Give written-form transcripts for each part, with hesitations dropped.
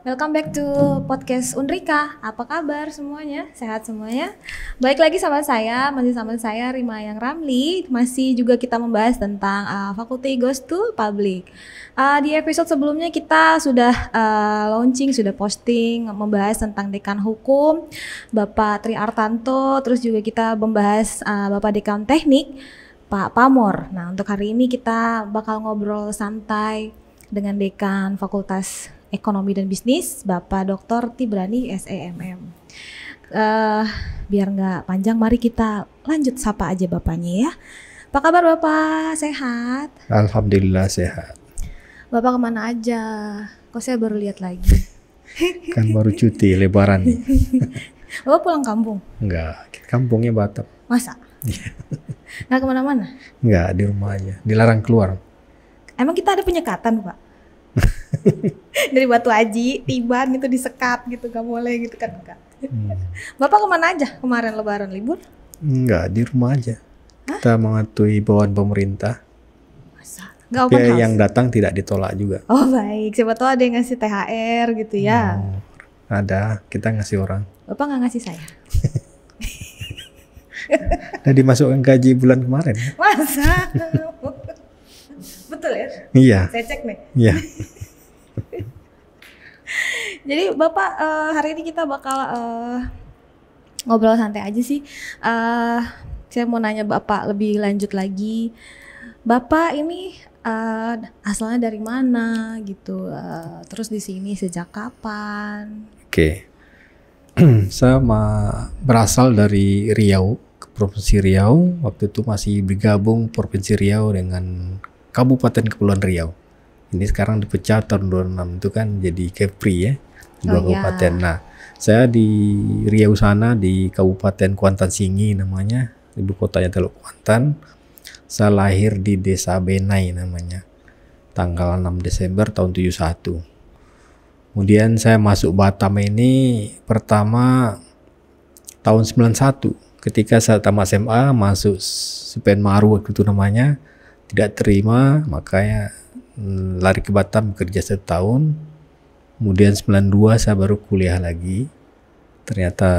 welcome back to podcast Unrika. Apa kabar semuanya? Sehat semuanya? Balik lagi masih sama saya Rima yang Ramli. Masih juga kita membahas tentang Faculty Goes to Public. Di episode sebelumnya kita sudah launching, sudah posting membahas tentang Dekan Hukum Bapak Tri Artanto. Terus juga kita membahas Bapak Dekan Teknik Pak Pamor. Nah, untuk hari ini kita bakal ngobrol santai dengan Dekan Fakultas Ekonomi dan Bisnis, Bapak Dr. Tibrani SEMM. Biar nggak panjang, mari kita lanjut sapa aja Bapaknya ya. Apa kabar Bapak? Sehat? Alhamdulillah sehat. Bapak kemana aja? Kok saya baru lihat lagi? Kan baru cuti lebaran nih. Bapak pulang kampung? Enggak, kampungnya Batam. Masa? Nggak kemana-mana? Enggak, di rumah aja. Dilarang keluar. Emang kita ada penyekatan Pak? Dari Batu Aji, Tiban gitu disekat gitu, gak boleh gitu kan enggak. Bapak kemana aja kemarin lebaran libur? Enggak, di rumah aja. Hah? Kita mematuhi bawaan pemerintah. Masa? Gak open house? Yang datang tidak ditolak juga. Oh baik, siapa tahu ada yang ngasih THR gitu ya. Ada, kita ngasih orang. Bapak gak ngasih saya? Udah dimasukkan gaji bulan kemarin. Masa? Betul ya? Iya. Saya cek nih. Iya. Jadi Bapak hari ini kita bakal ngobrol santai aja sih. Saya mau nanya Bapak lebih lanjut lagi. Bapak ini asalnya dari mana gitu? Terus di sini sejak kapan? Oke. Saya berasal dari Riau, ke Provinsi Riau. Waktu itu masih bergabung Provinsi Riau dengan Kabupaten Kepulauan Riau. Ini sekarang dipecah tahun 2006 itu kan jadi Kepri ya, dua kabupaten. Ya. Nah, saya di Riau sana di Kabupaten Kuantan Singi namanya, ibu kotanya Teluk Kuantan. Saya lahir di Desa Benai namanya, tanggal 6 Desember tahun 71. Kemudian saya masuk Batam ini pertama tahun 91. Ketika saya tamat SMA masuk SPN Maru waktu itu namanya, tidak terima, makanya lari ke Batam bekerja setahun. Kemudian 92 saya baru kuliah lagi. Ternyata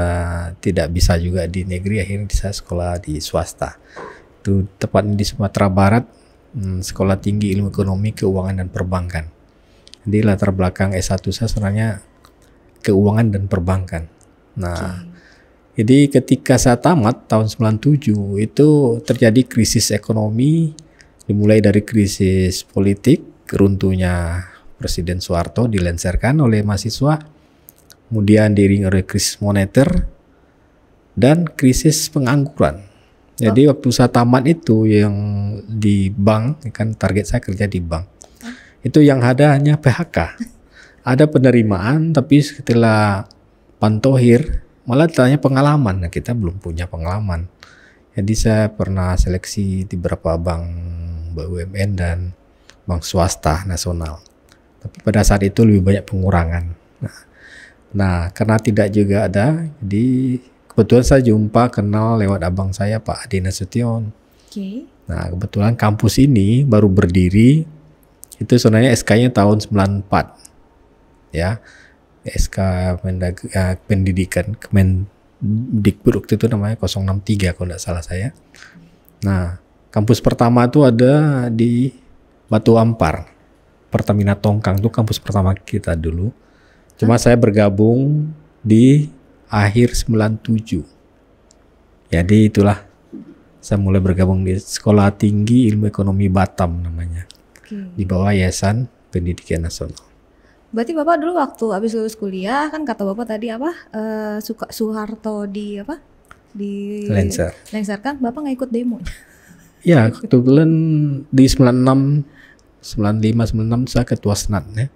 tidak bisa juga di negeri, akhirnya saya sekolah di swasta. Itu tepatnya di Sumatera Barat, Sekolah Tinggi Ilmu Ekonomi, Keuangan dan Perbankan. Jadi latar belakang S1 saya sebenarnya keuangan dan perbankan. Nah, jadi ketika saya tamat tahun 97 itu terjadi krisis ekonomi, dimulai dari krisis politik, runtuhnya Presiden Soeharto dilengsarkan oleh mahasiswa, kemudian diiringi oleh krisis moneter dan krisis pengangguran. Jadi waktu saya tamat itu yang di bank, kan target saya kerja di bank. Itu yang ada hanya PHK. Ada penerimaan, tapi setelah pantohir malah tanya pengalaman. Nah, kita belum punya pengalaman. Jadi saya pernah seleksi di beberapa bank BUMN dan bank swasta nasional. Tapi pada saat itu lebih banyak pengurangan. Nah, karena tidak juga ada, jadi kebetulan saya jumpa kenal lewat abang saya Pak Adi Nasution. Nah, kebetulan kampus ini baru berdiri. Itu sebenarnya SK-nya tahun 94 ya, SK Pendidikan Kemendikbud waktu itu namanya 063 kalau tidak salah saya. Nah, kampus pertama itu ada di Batu Ampar, Pertamina Tongkang, itu kampus pertama kita dulu. Cuma saya bergabung di akhir 97. Jadi itulah saya mulai bergabung di Sekolah Tinggi Ilmu Ekonomi Batam namanya. Di bawah Yayasan Pendidikan Nasional. Berarti Bapak dulu waktu habis lulus kuliah kan kata Bapak tadi apa Soeharto di apa di lengsarkan, Bapak nggak ikut demo? Ya kebetulan di 96, 95, 96 saya ketua senat ya.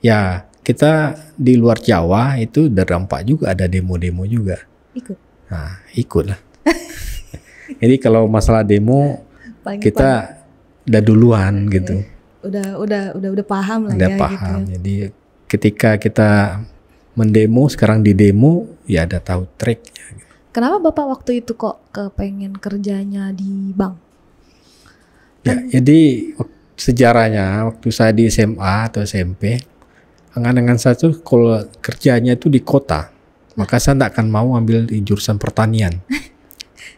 Ya kita di luar Jawa itu terdampak juga, ada demo-demo juga. Ikut? Nah ikut lah. Jadi kalau masalah demo kita udah duluan gitu. Udah paham lah udah ya. Paham. Gitu. Jadi ketika kita mendemo, sekarang di demo ya ada tahu treknya. Gitu. Kenapa Bapak waktu itu kok kepengen kerjanya di bank? Ya, jadi sejarahnya waktu saya di SMA atau SMP angan-angan saya tuh kalau kerjanya itu di kota, maka saya tidak akan mau ambil di jurusan pertanian,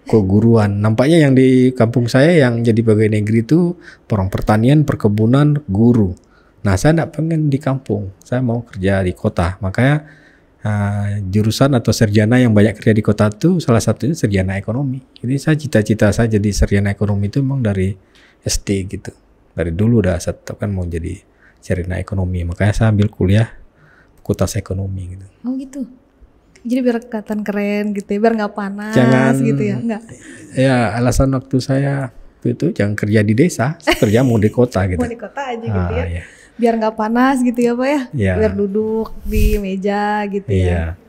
keguruan. Nampaknya yang di kampung saya yang jadi pegawai negeri itu orang pertanian, perkebunan, guru. Nah saya tidak pengen di kampung, saya mau kerja di kota. Makanya jurusan atau sarjana yang banyak kerja di kota itu salah satunya sarjana ekonomi. Jadi saya cita-cita saya jadi sarjana ekonomi itu memang dari SD gitu. Dari dulu udah saya tetapkan mau jadi sarjana ekonomi. Makanya saya ambil kuliah fakultas ekonomi gitu. Oh gitu. Jadi biar kelihatan keren gitu ya, biar nggak panas gitu ya, enggak? Ya alasan waktu saya itu jangan kerja di desa, saya kerja mau di kota gitu. Mau di kota aja gitu ya. Iya. Biar nggak panas gitu ya Pak ya. Iya. Biar duduk di meja gitu Iya.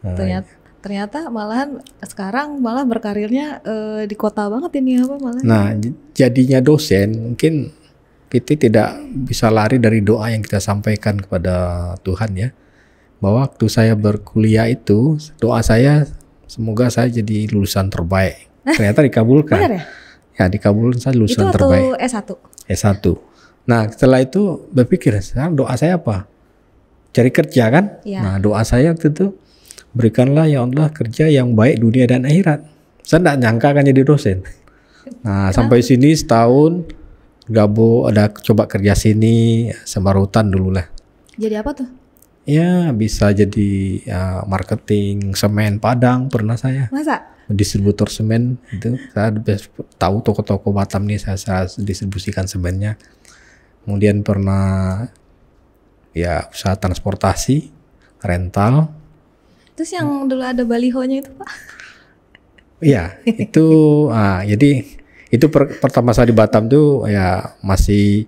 ya. Ternyata malahan sekarang malah berkarirnya di kota banget ini apa malah. Nah jadinya dosen mungkin kita tidak bisa lari dari doa yang kita sampaikan kepada Tuhan ya. Bahwa waktu saya berkuliah itu doa saya semoga saya jadi lulusan terbaik. Ternyata dikabulkan. Benar ya? Ya dikabulkan, saya lulusan itu terbaik. S1? S1. Nah setelah itu berpikir sekarang doa saya apa? Cari kerja kan? Ya. Nah doa saya waktu itu berikanlah ya Allah kerja yang baik dunia dan akhirat. Saya tidak nyangka akan jadi dosen. Nah sampai sini setahun gabung ada coba kerja sini Samarutan dulu lah. Jadi apa tuh? Ya bisa jadi marketing semen Padang pernah saya. Masa? Distributor semen itu saya tahu toko-toko Batam nih saya distribusikan semennya. Kemudian pernah ya usaha transportasi, rental. Terus yang dulu ada balihonya itu Pak? Iya itu jadi itu pertama saya di Batam tuh ya masih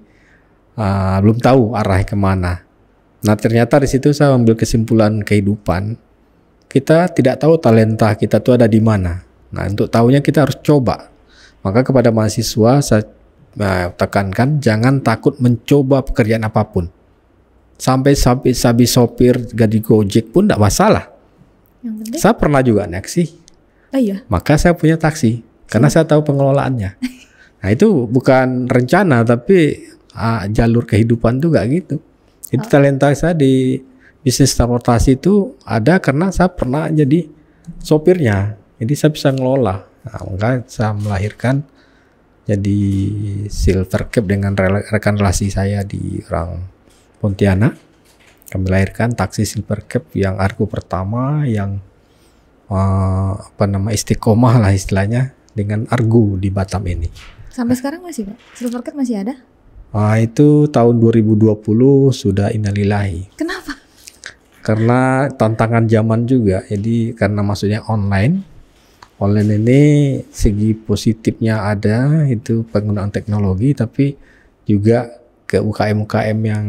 belum tahu arah kemana. Nah ternyata di situ saya ambil kesimpulan kehidupan. Kita tidak tahu talenta kita tuh ada di mana. Nah untuk tahunya kita harus coba. Maka kepada mahasiswa saya tekankan jangan takut mencoba pekerjaan apapun. Sampai sopir gadi Gojek pun tidak masalah. Yang penting? Saya pernah juga naksi. Oh iya? Maka saya punya taksi. Karena saya tahu pengelolaannya. Nah itu bukan rencana tapi jalur kehidupan tuh gak gitu. Itu talenta saya di bisnis transportasi itu ada karena saya pernah jadi sopirnya. Jadi saya bisa ngelola. Nah, maka saya melahirkan jadi Silver Cap dengan rekan relasi saya di orang Pontianak. Kami lahirkan taksi Silver Cap yang argo pertama yang istiqomah lah istilahnya dengan argo di Batam ini. Sampai sekarang masih Pak? Silver Cap masih ada? Itu tahun 2020 sudah innalillahi. Kenapa? Karena tantangan zaman juga. Jadi karena maksudnya online ini segi positifnya ada itu penggunaan teknologi, tapi juga ke UKM yang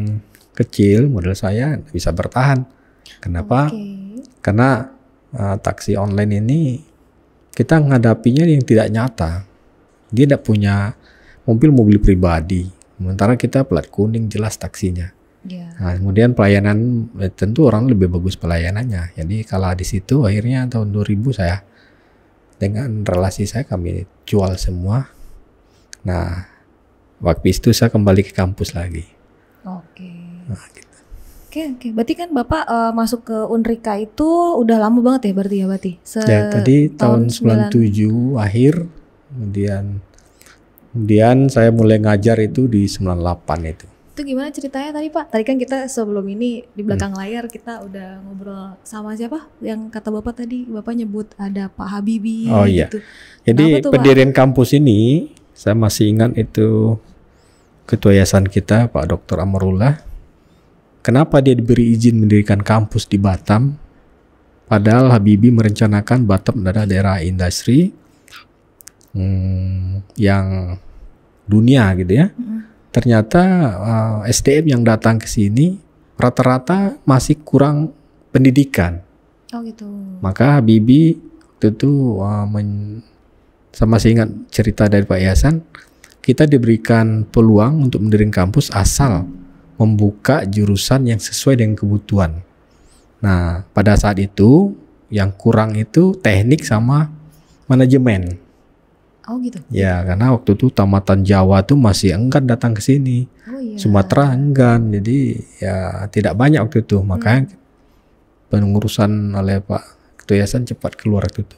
kecil model saya bisa bertahan. Kenapa? Karena taksi online ini kita menghadapinya yang tidak nyata. Dia tidak punya mobil pribadi. Sementara kita plat kuning jelas taksinya. Yeah. Nah, kemudian pelayanan tentu orang lebih bagus pelayanannya. Jadi kalau di situ akhirnya tahun 2000 saya dengan relasi saya kami jual semua. Nah, waktu itu saya kembali ke kampus lagi. Oke. Nah, gitu. Oke. Berarti kan Bapak masuk ke Unrika itu udah lama banget ya berarti? Ya, tadi tahun 97 akhir, kemudian saya mulai ngajar itu di 98 itu. Itu gimana ceritanya tadi Pak? Tadi kan kita sebelum ini di belakang layar kita udah ngobrol sama siapa? Yang kata Bapak tadi, Bapak nyebut ada Pak Habibie. Oh iya. Gitu. Jadi pendirian kampus ini saya masih ingat itu ketua yayasan kita Pak Dr. Amarullah. Kenapa dia diberi izin mendirikan kampus di Batam? Padahal Habibie merencanakan Batam adalah daerah industri yang dunia gitu ya. Ternyata SDM yang datang ke sini rata-rata masih kurang pendidikan. Oh gitu. Maka Habibie waktu itu saya masih ingat cerita dari Pak Yayasan, kita diberikan peluang untuk mendirikan kampus asal membuka jurusan yang sesuai dengan kebutuhan. Nah, pada saat itu yang kurang itu teknik sama manajemen. Oh gitu. Ya, karena waktu itu tamatan Jawa tuh masih enggan datang ke sini. Oh iya. Sumatera enggan. Jadi ya tidak banyak waktu itu. Makanya pengurusan oleh Pak Ketua Yayasan cepat keluar waktu itu.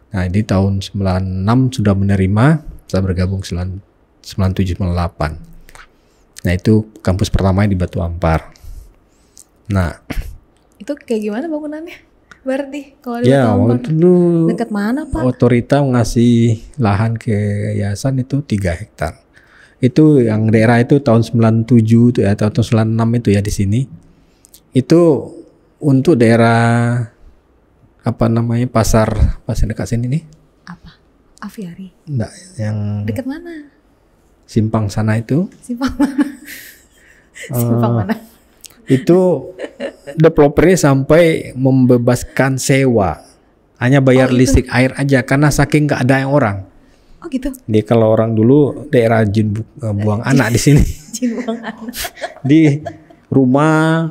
Nah, di tahun 96 sudah menerima, saya bergabung 97 98. Nah, itu kampus pertamanya di Batu Ampar. Nah, Itu kayak gimana bangunannya? Berarti kalau di ya Batu Ampar. waktu itu Dekat mana, Pak? otorita ngasih lahan ke yayasan itu 3 hektar. Itu yang daerah itu tahun 97 itu ya, atau 96 itu ya di sini. Itu untuk daerah apa namanya pasar dekat sini nih? Apa? Aviari. Enggak, yang Dekat mana? simpang sana itu. Simpang mana? Simpang mana? Itu developernya sampai membebaskan sewa. Hanya bayar Oh, itu. listrik air aja karena saking nggak ada yang orang. Oh gitu. Jadi kalau orang dulu daerah jin buang anak di sini. Jin buang anak. Di rumah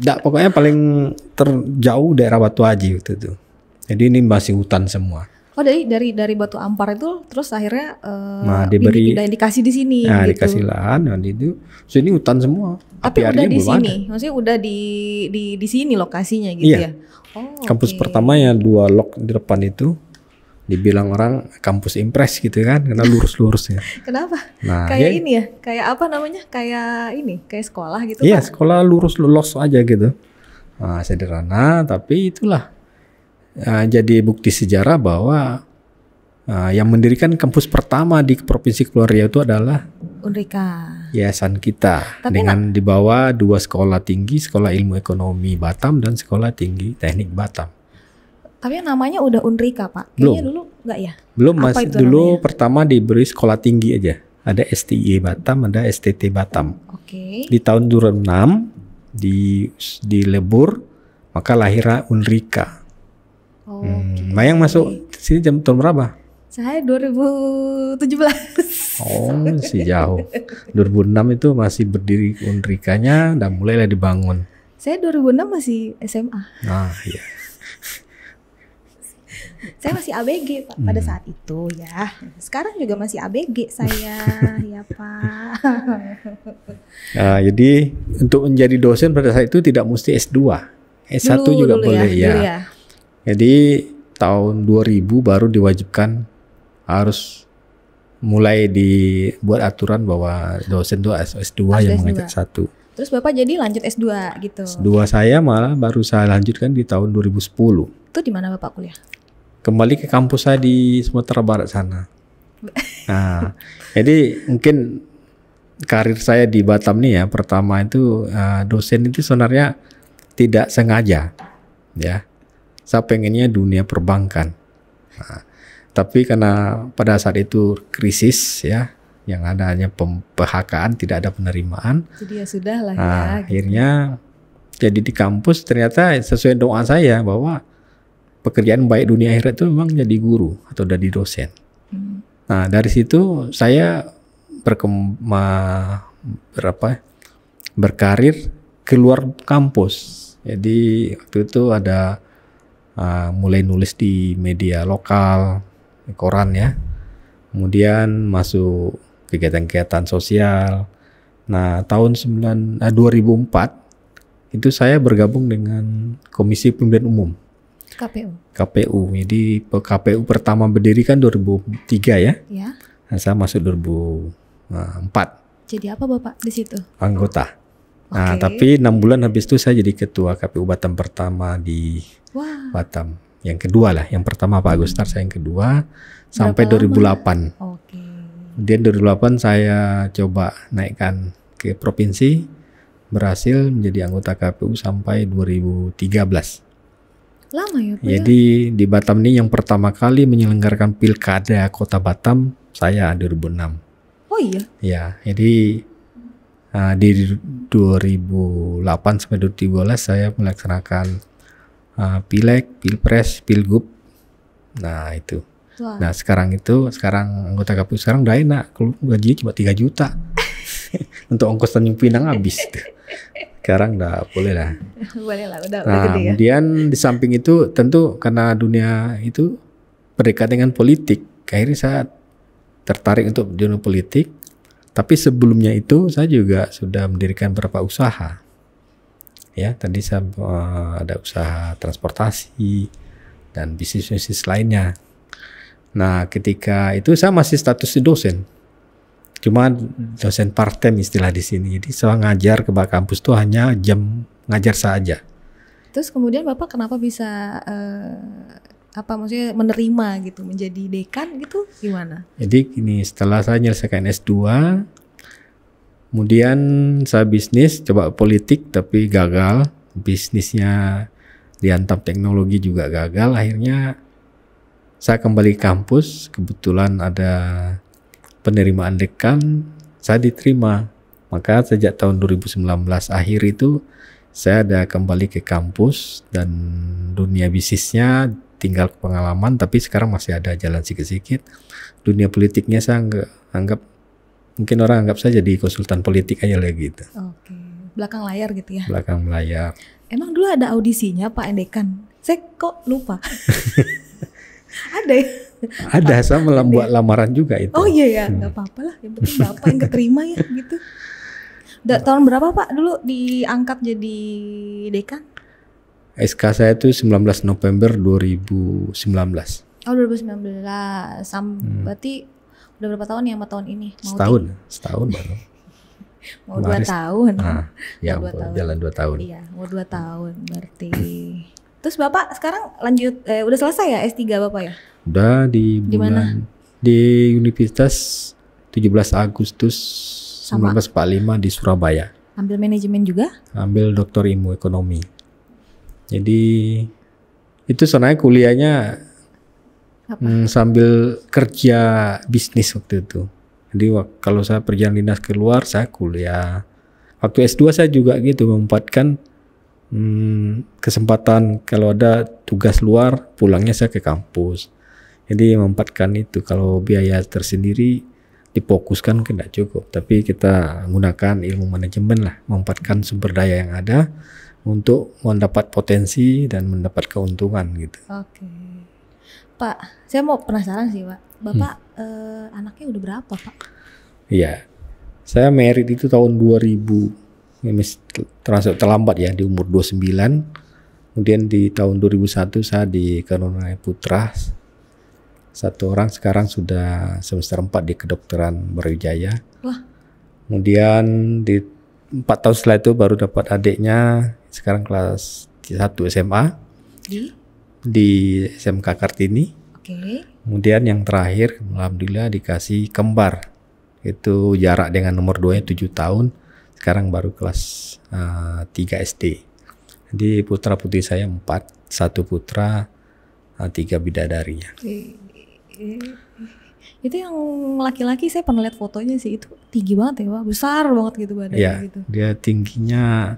pokoknya paling terjauh daerah Batu Haji waktu itu. Jadi ini masih hutan semua. Oh dari Batu Ampar itu terus akhirnya Nah, diberi dikasih di sini nah, gitu. dikasih lahan dan itu sini hutan semua. Tapi udah Apiarinya di belum sini, ada. maksudnya udah di sini lokasinya gitu Iya. ya. Oh, Kampus oke. pertama yang 2 lok di depan itu dibilang orang kampus impres gitu kan karena lurus-lurusnya. Kenapa? Nah, Kayak ya, ini ya, kayak apa namanya? Kayak sekolah gitu iya Pak. sekolah lurus aja gitu. Nah, sederhana tapi itulah jadi bukti sejarah bahwa yang mendirikan kampus pertama di Provinsi Kepulauan Riau itu adalah Unrika. yayasan kita Tapi dengan di bawah 2 sekolah tinggi, Sekolah Ilmu Ekonomi Batam dan Sekolah Tinggi Teknik Batam. Tapi yang namanya udah Unrika Pak. Belum. Kayaknya dulu enggak ya? Belum Apa masih itu dulu namanya? pertama diberi sekolah tinggi aja. Ada STI Batam, ada STT Batam. Oke. Di tahun 2006 di lebur maka lahirlah Unrika. Oke. Mayang masuk sini tahun berapa? Saya 2017. Oh, masih jauh. 2006 itu masih berdiri Unrikanya dan mulailah dibangun. Saya 2006 masih SMA. Nah, iya. Saya masih ABG Pak pada saat itu ya. Sekarang juga masih ABG saya ya Pak. Nah, jadi untuk menjadi dosen pada saat itu tidak mesti S2. S1 juga Dulu boleh ya. dulu ya. Jadi tahun 2000 baru diwajibkan harus mulai dibuat aturan bahwa dosen itu S2 Harus yang S2. mengajar satu. Terus Bapak jadi lanjut S2 gitu. S2 saya malah baru saya lanjutkan di tahun 2010. Itu di mana Bapak kuliah? Kembali ke kampus saya di Sumatera Barat sana. Nah, jadi mungkin karir saya di Batam nih ya, pertama itu dosen itu sebenarnya tidak sengaja, ya. Saya pengennya dunia perbankan. Nah, tapi karena pada saat itu krisis ya, yang ada hanya PHK-an, tidak ada penerimaan. Jadi ya sudah lah ya. Nah, gitu. akhirnya jadi di kampus ternyata sesuai doa saya bahwa pekerjaan baik dunia akhirat itu memang jadi guru atau jadi dosen. Nah, dari situ saya berkarir keluar kampus. Jadi waktu itu ada mulai nulis di media lokal, koran ya. Kemudian masuk kegiatan-kegiatan sosial. Nah, tahun 2004 itu saya bergabung dengan Komisi Pemilihan Umum. KPU. Jadi KPU pertama berdiri kan 2003 ya. Ya. Nah, saya masuk 2004 Jadi apa Bapak di situ? anggota. Nah, Oke. tapi 6 bulan habis itu saya jadi ketua KPU Batam pertama di Wah. Batam. Yang kedua lah, yang pertama Pak Agustar, saya yang kedua sampai Berapa 2008. Oke. Kemudian 2008 saya coba naikkan ke provinsi, berhasil menjadi anggota KPU sampai 2013. Lama ya Pak ya? Jadi di Batam ini yang pertama kali menyelenggarakan pilkada Kota Batam saya 2006. Oh iya. Ya, jadi di 2008 sampai 2012 saya melaksanakan pileg, pilpres, pilgub. Nah itu. Wah. Nah sekarang anggota KPU sekarang udah enak, kalau gajinya cuma 3 juta. Untuk ongkos Tanjung Pinang habis. Sekarang udah boleh lah. Boleh lah, udah Nah, gede ya. kemudian di samping itu tentu karena dunia itu berdekatan dengan politik, akhirnya saya tertarik untuk dunia politik. Tapi sebelumnya itu saya juga sudah mendirikan beberapa usaha. Ya, tadi saya ada usaha transportasi dan bisnis-bisnis lainnya. Nah, ketika itu saya masih status dosen. Cuma dosen part-time istilah di sini. Jadi saya ngajar ke kampus tuh hanya jam ngajar saja. Terus kemudian Bapak kenapa bisa maksudnya menerima gitu menjadi dekan gitu gimana? Jadi gini, setelah saya menyelesaikan S2, kemudian saya bisnis, coba politik tapi gagal, bisnisnya dihantam teknologi juga gagal, akhirnya saya kembali ke kampus, kebetulan ada penerimaan dekan, saya diterima. Maka sejak tahun 2019 akhir itu saya ada kembali ke kampus dan dunia bisnisnya tinggal pengalaman, tapi sekarang masih ada jalan sedikit-sedikit. Dunia politiknya saya anggap mungkin orang anggap saya jadi konsultan politik aja lah gitu. Oke, belakang layar gitu ya. Belakang layar. Emang dulu ada audisinya Pak Dekan? Saya kok lupa. Ada ya? Ada, saya buat lamaran juga itu. Oh iya ya, nggak apa-apa lah. Yang penting Bapak yang keterima ya gitu. Tahun berapa Pak dulu diangkat jadi dekan? SK saya itu 19 November 2019. Oh 2019, berarti udah berapa tahun ya sama tahun ini? Setahun baru. Mau 2 tahun. Nah, ya mau 2 tahun. Jalan 2 tahun. Iya, mau 2 tahun berarti. Terus Bapak sekarang lanjut, udah selesai ya S3 Bapak ya? Udah di bulan di Universitas 17 Agustus 1945 di Surabaya. Ambil manajemen juga? Ambil doktor ilmu ekonomi. Jadi itu sebenarnya kuliahnya sambil kerja bisnis waktu itu. Jadi kalau saya perjalanan dinas keluar, saya kuliah. Waktu S2 saya juga gitu memanfaatkan kesempatan kalau ada tugas luar, pulangnya saya ke kampus. Jadi memanfaatkan itu. Kalau biaya tersendiri difokuskan tidak cukup, tapi kita menggunakan ilmu manajemen lah, memanfaatkan sumber daya yang ada untuk mendapat potensi dan mendapat keuntungan gitu. Oke. Pak, saya mau penasaran sih Pak. Bapak anaknya udah berapa Pak? Iya, saya married itu tahun 2000, termasuk terlambat ya, di umur 29. Kemudian di tahun 2001 saya dikaruniai putra. 1 orang, sekarang sudah semester 4 di kedokteran Brawijaya. Wah. Kemudian di 4 tahun setelah itu baru dapat adiknya, sekarang kelas 1 SMA di SMK Kartini. Oke. Kemudian yang terakhir alhamdulillah dikasih kembar. Itu jarak dengan nomor 2-nya 7 tahun. Sekarang baru kelas 3 SD. Jadi putra putri saya 4, 1 putra, 3 bidadarinya. Itu yang laki-laki saya pernah lihat fotonya sih, itu tinggi banget ya Pak, besar banget gitu badannya. Ya, gitu. dia tingginya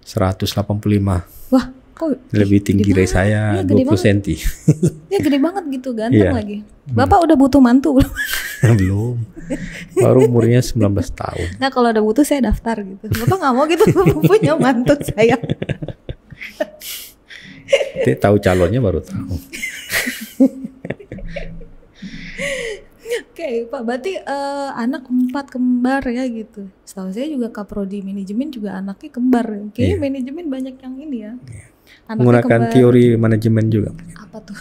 185. Wah, kok lebih tinggi dari saya 20 cm. Ya gede banget gitu, ganteng lagi. Bapak udah butuh mantu belum? Belum. Baru umurnya 19 tahun. Nah kalau udah butuh saya daftar gitu. Bapak nggak mau gitu punya mantu saya. Dia tahu calonnya baru tahu. Oke, Pak, berarti anak 4 kembar ya gitu. Setahu saya juga kaprodi manajemen juga anaknya kembar. Kayaknya manajemen banyak yang ini ya. Menggunakan teori manajemen juga. Apa tuh?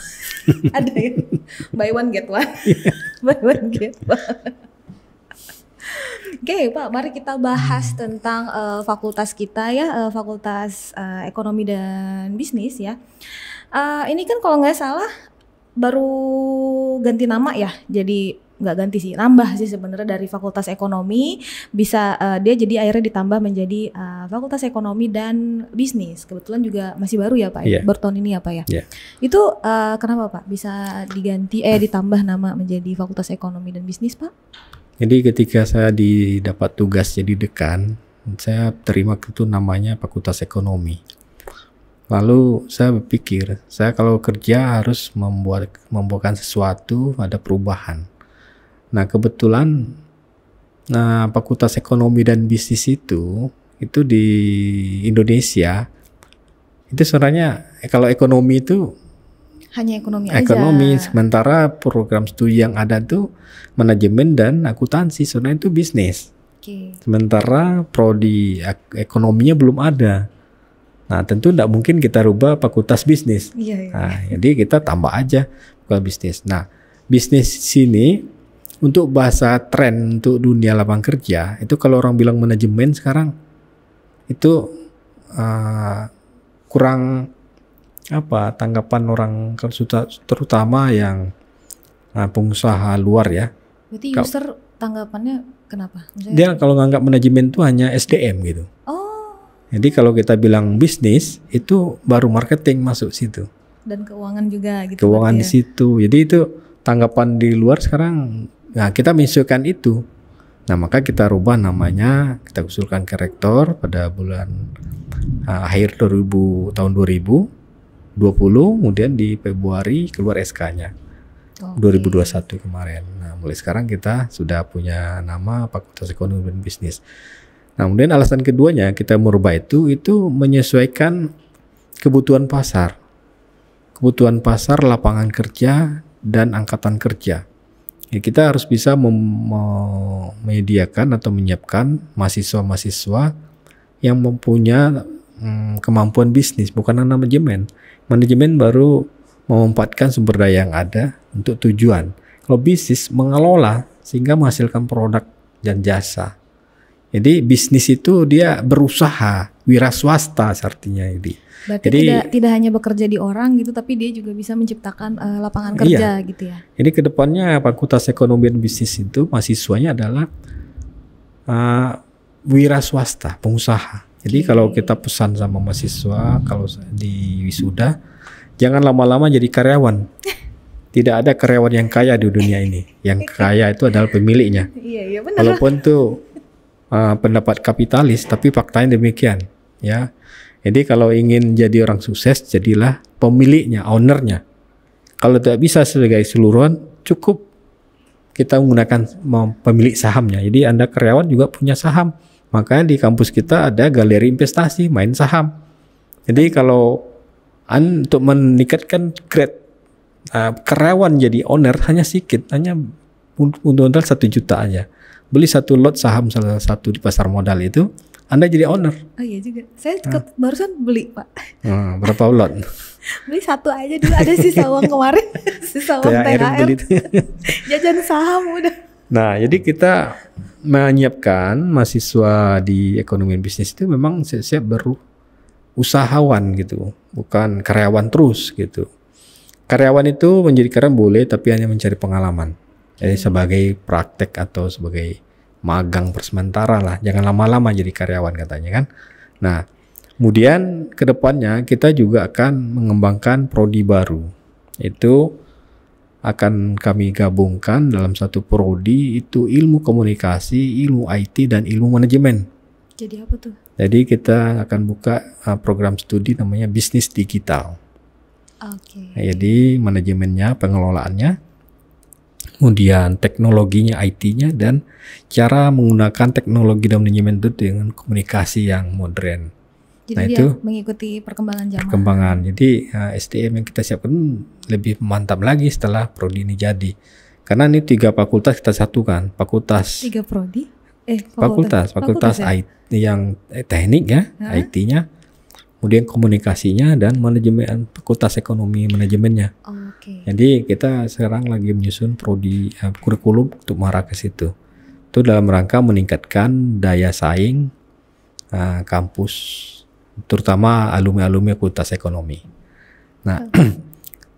Ada ya? Buy one get one. Buy one get one. Oke, Pak, mari kita bahas tentang fakultas kita ya, Fakultas Ekonomi dan Bisnis ya. Ini kan kalau nggak salah baru ganti nama ya, jadi nggak ganti sih, nambah sih sebenarnya dari Fakultas Ekonomi bisa dia jadi akhirnya ditambah menjadi Fakultas Ekonomi dan Bisnis. Kebetulan juga masih baru ya Pak, baru tahun ini ya Pak ya. Itu kenapa Pak bisa diganti ditambah nama menjadi Fakultas Ekonomi dan Bisnis Pak? Jadi ketika saya didapat tugas jadi dekan, saya terima itu namanya Fakultas Ekonomi. Lalu saya berpikir, saya kalau kerja harus membuatkan sesuatu, ada perubahan. Nah kebetulan Fakultas Ekonomi dan Bisnis itu di Indonesia, itu sebenarnya kalau ekonomi itu Hanya ekonomi Ekonomi, aja. sementara program studi yang ada tuh manajemen dan akuntansi, sebenarnya itu bisnis. Oke. Sementara prodi ekonominya belum ada. Nah, tentu tidak mungkin kita rubah fakultas bisnis. Iya, iya. Nah, jadi kita tambah aja fakultas bisnis. Nah, bisnis sini untuk bahasa tren untuk dunia lapangan kerja, itu kalau orang bilang manajemen sekarang itu kurang apa tanggapan orang terutama yang pengusaha luar ya. Berarti user tanggapannya kenapa? Maksudnya, Dia kalau nganggap manajemen itu hanya SDM gitu. oh, Jadi kalau kita bilang bisnis itu baru marketing masuk situ. dan keuangan juga gitu. Keuangan di berarti ya. situ. Jadi itu tanggapan di luar sekarang. Nah, kita menyesuaikan itu. Nah, maka kita rubah namanya, kita usulkan ke rektor pada bulan akhir tahun 2020, kemudian di Februari keluar SK-nya. Oke. 2021 kemarin. Nah, mulai sekarang kita sudah punya nama Fakultas Ekonomi dan Bisnis. Nah, kemudian alasan keduanya kita merubah itu menyesuaikan kebutuhan pasar. Kebutuhan pasar, lapangan kerja, dan angkatan kerja. Ya, kita harus bisa menyediakan atau menyiapkan mahasiswa-mahasiswa yang mempunyai kemampuan bisnis, bukan manajemen. Manajemen baru memanfaatkan sumber daya yang ada untuk tujuan. Kalau bisnis mengelola sehingga menghasilkan produk dan jasa. Jadi bisnis itu dia berusaha, wira swasta artinya ini. Berarti tidak hanya bekerja di orang gitu, tapi dia juga bisa menciptakan lapangan kerja gitu ya. Jadi kedepannya Fakultas Ekonomi dan Bisnis itu mahasiswanya adalah wira swasta, pengusaha. Jadi kalau kita pesan sama mahasiswa kalau di wisuda, jangan lama-lama jadi karyawan. Tidak ada karyawan yang kaya di dunia ini. Yang kaya itu adalah pemiliknya. Iya benar. Walaupun tuh pendapat kapitalis, tapi faktanya demikian, ya. Jadi kalau ingin jadi orang sukses, jadilah pemiliknya, ownernya. Kalau tidak bisa sebagai seluruhan, cukup kita menggunakan pemilik sahamnya. Jadi Anda karyawan juga punya saham. Makanya di kampus kita ada galeri investasi, main saham. Jadi kalau untuk meningkatkan grade karyawan jadi owner hanya sedikit, hanya modal 1 juta aja. Beli 1 lot saham salah satu di pasar modal itu, Anda jadi owner. Oh iya juga. Saya barusan beli, Pak. Berapa lot? Beli 1 aja dulu, ada sisa uang kemarin. Sisa uang THR. Jajan saham udah. Nah, jadi kita menyiapkan mahasiswa di ekonomi dan bisnis itu memang siap berusahawan gitu, bukan karyawan terus gitu. Karyawan itu menjadi karyawan boleh, tapi hanya mencari pengalaman. Jadi sebagai praktek atau sebagai magang persementara lah, jangan lama-lama jadi karyawan katanya kan. Nah, kemudian kedepannya kita juga akan mengembangkan prodi baru. Itu akan kami gabungkan dalam satu prodi, itu ilmu komunikasi, ilmu IT, dan ilmu manajemen. Jadi apa tuh? Jadi kita akan buka program studi namanya bisnis digital. Oke. Nah, jadi manajemennya, pengelolaannya, kemudian teknologinya, IT-nya, dan cara menggunakan teknologi dan manajemen itu dengan komunikasi yang modern. Jadi Nah, dia itu mengikuti perkembangan zaman. perkembangan. Jadi SDM yang kita siapkan lebih mantap lagi setelah prodi ini jadi. Karena ini 3 fakultas kita satukan. Fakultas 3 prodi? fakultas ya? IT yang teknik ya, IT-nya. Kemudian komunikasinya dan manajemen, fakultas ekonomi manajemennya. Oke. Jadi kita sekarang lagi menyusun prodi kurikulum untuk mengarah ke situ. Itu dalam rangka meningkatkan daya saing kampus, terutama alumni-alumni fakultas ekonomi. Nah,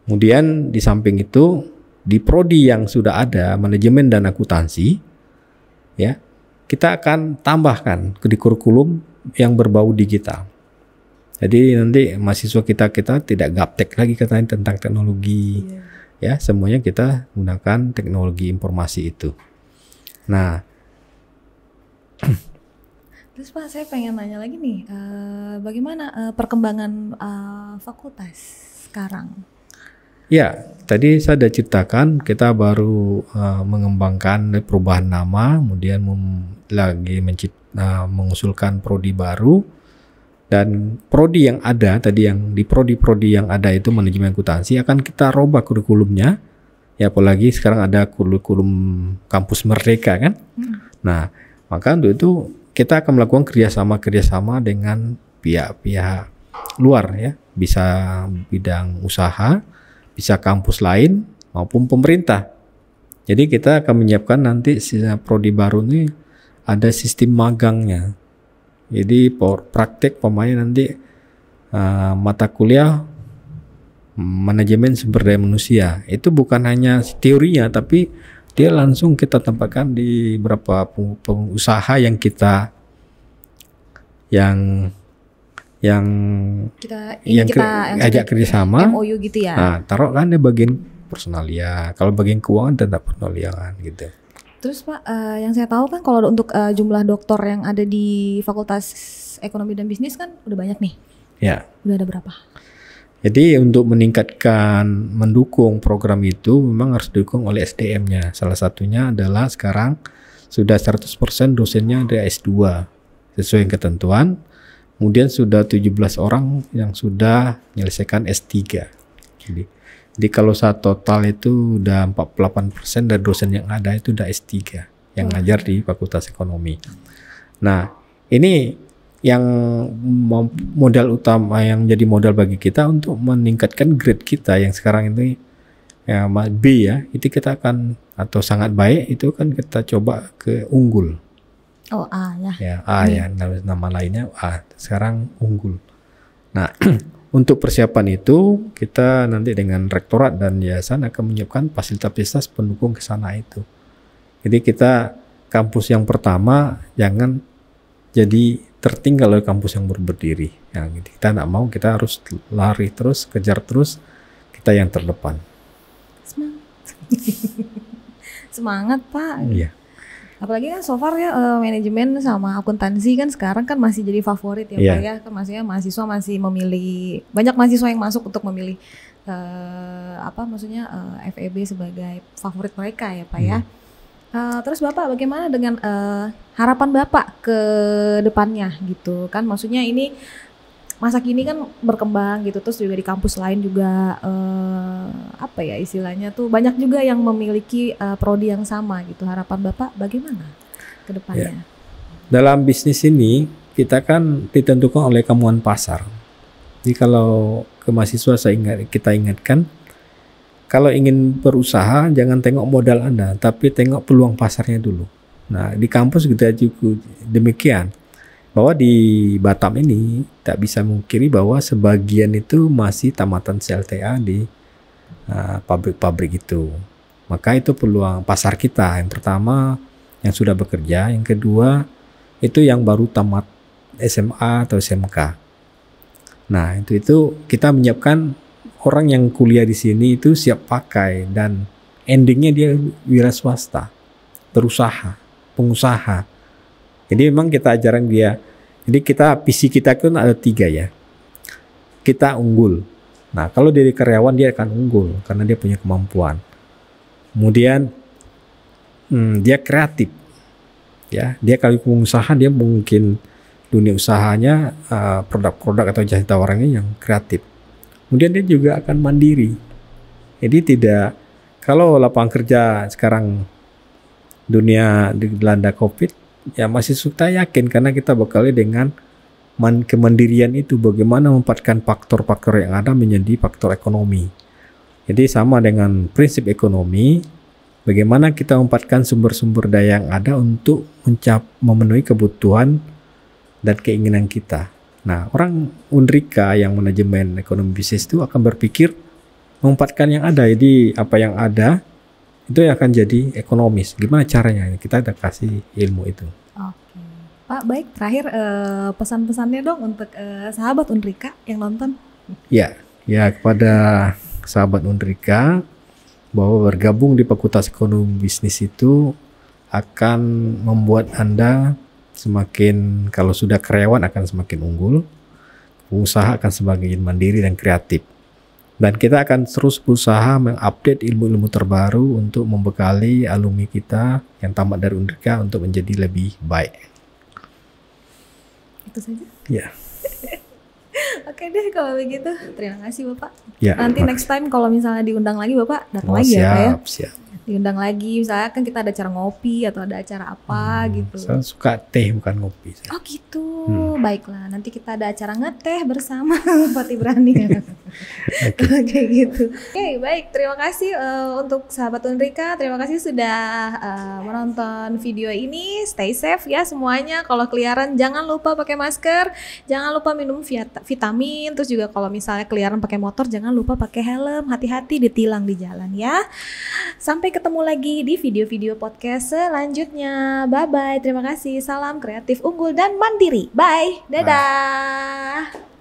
kemudian di samping itu di prodi yang sudah ada manajemen dan akuntansi, ya kita akan tambahkan di kurikulum yang berbau digital. Jadi nanti mahasiswa kita tidak gaptek lagi katanya tentang teknologi, ya semuanya kita gunakan teknologi informasi itu. Nah, terus Pak, saya pengen nanya lagi nih, bagaimana perkembangan fakultas sekarang? ya tadi saya sudah ceritakan kita baru mengembangkan perubahan nama, kemudian lagi mengusulkan prodi baru. Dan prodi yang ada tadi, yang di prodi-prodi yang ada itu manajemen akuntansi, akan kita robah kurikulumnya. Ya apalagi sekarang ada kurikulum kampus merdeka kan. Nah, maka untuk itu kita akan melakukan kerjasama dengan pihak-pihak luar ya, bisa bidang usaha, bisa kampus lain maupun pemerintah. Jadi kita akan menyiapkan nanti prodi baru ini ada sistem magangnya. Jadi praktek pemain nanti mata kuliah manajemen sumber daya manusia. Itu bukan hanya teorinya, tapi dia langsung kita tempatkan di beberapa pengusaha yang kita ajak kerjasama. MOU gitu ya. Nah, taruh kan dia bagian personalia. Kalau bagian keuangan tetap personalia kan gitu. Terus Pak, yang saya tahu kan kalau untuk jumlah doktor yang ada di Fakultas Ekonomi dan Bisnis kan udah banyak nih. Ya. Udah ada berapa? Jadi untuk mendukung program itu memang harus didukung oleh SDM-nya. Salah satunya adalah sekarang sudah 100% dosennya ada S2 sesuai ketentuan. Kemudian sudah 17 orang yang sudah menyelesaikan S3. Jadi kalau saat total itu udah 48% dari dosen yang ada itu udah S3 yang ngajar di Fakultas Ekonomi. Nah, ini yang modal utama, yang jadi modal bagi kita untuk meningkatkan grade kita yang sekarang ini ya B ya, itu kita akan atau sangat baik itu kan kita coba ke unggul. Oh A ya. Ya A ya, nama lainnya A, sekarang unggul. Nah untuk persiapan itu kita nanti dengan rektorat dan yayasan akan menyiapkan fasilitas pendukung ke sana itu. Jadi kita kampus yang pertama jangan jadi tertinggal oleh kampus yang baru berdiri. Yang kita nggak mau, kita harus lari terus, kejar terus, kita yang terdepan. Semangat Pak. Iya. Apalagi kan so far ya manajemen sama akuntansi kan sekarang kan masih jadi favorit ya Pak ya. Kan maksudnya mahasiswa masih memilih, banyak mahasiswa yang masuk untuk memilih FEB sebagai favorit mereka ya Pak ya. Terus Bapak bagaimana dengan harapan Bapak ke depannya gitu kan, maksudnya ini masa kini kan berkembang gitu, terus juga di kampus lain juga istilahnya tuh banyak juga yang memiliki prodi yang sama gitu. Harapan Bapak bagaimana ke depannya? Ya. Dalam bisnis ini kita kan ditentukan oleh kemuan pasar. Jadi kalau ke mahasiswa kita ingatkan, kalau ingin berusaha jangan tengok modal Anda, tapi tengok peluang pasarnya dulu. Nah di kampus kita juga demikian, bahwa di Batam ini tak bisa mungkiri bahwa sebagian itu masih tamatan CLTA di pabrik-pabrik itu. Maka itu peluang pasar kita. Yang pertama yang sudah bekerja, yang kedua itu yang baru tamat SMA atau SMK. Nah itu kita menyiapkan orang yang kuliah di sini itu siap pakai, dan endingnya dia wira swasta, berusaha, pengusaha. Jadi memang kita ajaran dia. Jadi visi kita kan ada 3 ya. Kita unggul. Nah kalau dari karyawan dia akan unggul karena dia punya kemampuan. Kemudian dia kreatif. Ya, dia kalau pengusaha dia mungkin dunia usahanya produk-produk atau jasa tawarannya yang kreatif. Kemudian dia juga akan mandiri. Jadi kalau lapangan kerja sekarang dunia dilanda COVID, ya masih suka yakin karena kita bekali dengan kemandirian itu, bagaimana memanfaatkan faktor-faktor yang ada menjadi faktor ekonomi. Jadi sama dengan prinsip ekonomi, bagaimana kita memanfaatkan sumber-sumber daya yang ada untuk memenuhi kebutuhan dan keinginan kita. Nah, orang Unrika yang manajemen ekonomi bisnis itu akan berpikir memanfaatkan yang ada. Jadi apa yang ada itu yang akan jadi ekonomis. Gimana caranya? Kita ada kasih ilmu itu. Oke. Pak, baik, terakhir pesan-pesannya dong untuk sahabat Unrika yang nonton. Ya kepada sahabat Unrika bahwa bergabung di Fakultas Ekonomi Bisnis itu akan membuat Anda semakin, kalau sudah karyawan akan semakin unggul, pengusaha akan semakin mandiri dan kreatif. Dan kita akan terus berusaha mengupdate ilmu-ilmu terbaru untuk membekali alumni kita yang tamat dari Unrika untuk menjadi lebih baik. Itu saja? Ya. Oke deh kalau begitu. Terima kasih Bapak. Ya, Nanti makasih. next time kalau misalnya diundang lagi Bapak datang Oh, lagi ya Pak ya. siap. Diundang lagi, misalnya kan kita ada acara ngopi atau ada acara apa gitu. Saya suka teh bukan ngopi. Oh gitu, baiklah. Nanti kita ada acara ngeteh bersama Pak Ibrani. Oke gitu. Oke baik, terima kasih untuk sahabat Unrika. Terima kasih sudah menonton video ini. Stay safe ya semuanya. Kalau keliaran jangan lupa pakai masker, jangan lupa minum vitamin. Terus juga kalau misalnya keliaran pakai motor jangan lupa pakai helm. Hati-hati ditilang di jalan ya. Sampai ketemu lagi di video-video podcast selanjutnya. Bye-bye. Terima kasih. Salam kreatif unggul dan mandiri. Bye. Dadah.